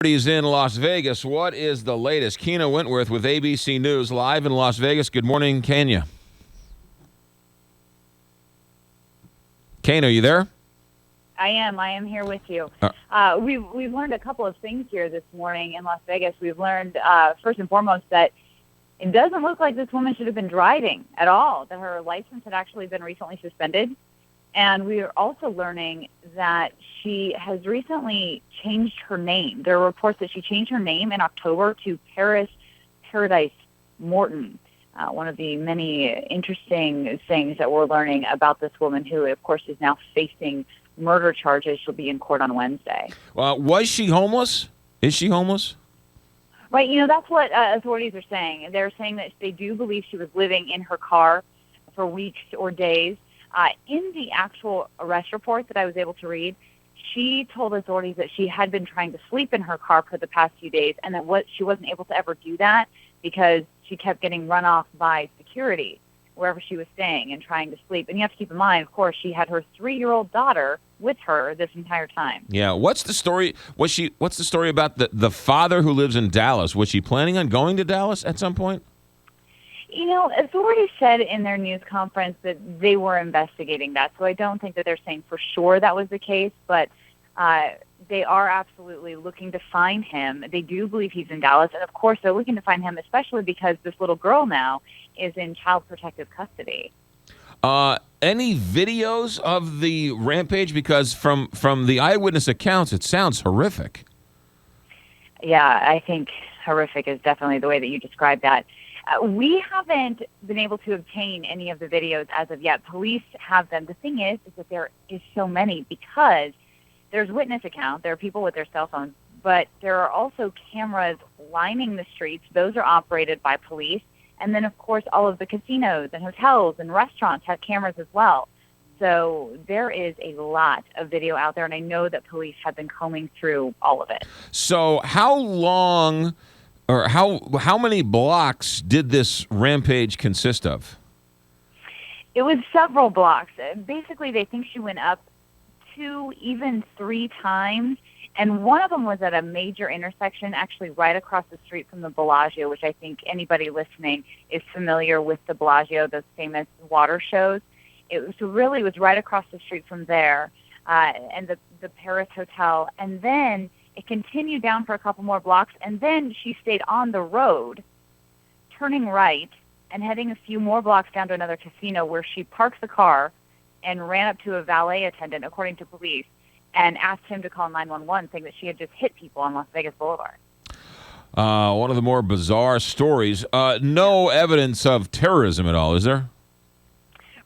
He's in Las Vegas. What is the latest? Kena Wentworth with ABC News live in Las Vegas. Good morning, Kenya. Kena, are you there? I am here with you. We've learned a couple of things here this morning in Las Vegas. We've learned, first and foremost, that it doesn't look like this woman should have been driving at all, that her license had actually been recently suspended. And we are also learning that she has recently changed her name. There are reports that she changed her name in October to Paradise Morton. One of the many interesting things that we're learning about this woman who, of course, is now facing murder charges. She'll be in court on Wednesday. Was she homeless? Is she homeless? Right. That's what authorities are saying. They're saying that they do believe she was living in her car for weeks or days. In the actual arrest report that I was able to read, she told authorities that she had been trying to sleep in her car for the past few days, and that she wasn't able to ever do that because she kept getting run off by security wherever she was staying and trying to sleep. And you have to keep in mind, of course, she had her 3-year-old daughter with her this entire time. Yeah. What's the story? What's the story about the father who lives in Dallas? Was she planning on going to Dallas at some point? Authorities said in their news conference that they were investigating that. So I don't think that they're saying for sure that was the case, but they are absolutely looking to find him. They do believe he's in Dallas. And, of course, they're looking to find him, especially because this little girl now is in child protective custody. Any videos of the rampage? Because from the eyewitness accounts, it sounds horrific. Yeah, I think horrific is definitely the way that you described that. We haven't been able to obtain any of the videos as of yet. Police have them. The thing is that there is so many because there's witness accounts. There are people with their cell phones, but there are also cameras lining the streets. Those are operated by police. And then, of course, all of the casinos and hotels and restaurants have cameras as well. So there is a lot of video out there, and I know that police have been combing through all of it. So how long... or how many blocks did this rampage consist of? It was several blocks. Basically, they think she went up 2, even 3 times, and one of them was at a major intersection, actually right across the street from the Bellagio, which I think anybody listening is familiar with the Bellagio, those famous water shows. It was right across the street from there, and the Paris Hotel, and then it continued down for a couple more blocks, and then she stayed on the road, turning right and heading a few more blocks down to another casino where she parked the car and ran up to a valet attendant, according to police, and asked him to call 911, saying that she had just hit people on Las Vegas Boulevard. One of the more bizarre stories. No evidence of terrorism at all, is there?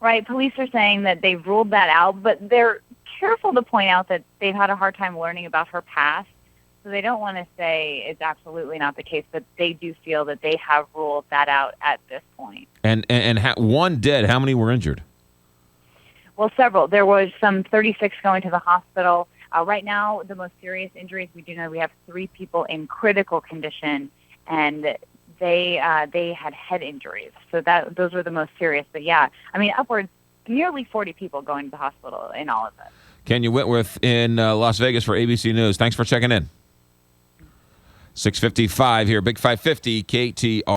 Right. Police are saying that they've ruled that out, but they're careful to point out that they've had a hard time learning about her past. So they don't want to say it's absolutely not the case, but they do feel that they have ruled that out at this point. And one dead. How many were injured? Well, several. There was some 36 going to the hospital. Right now, the most serious injuries, we do know we have 3 people in critical condition, and they had head injuries. So those were the most serious. But, yeah, upwards nearly 40 people going to the hospital in all of this. Kenya Wentworth in Las Vegas for ABC News. Thanks for checking in. 6:55 here, Big 550 KTR.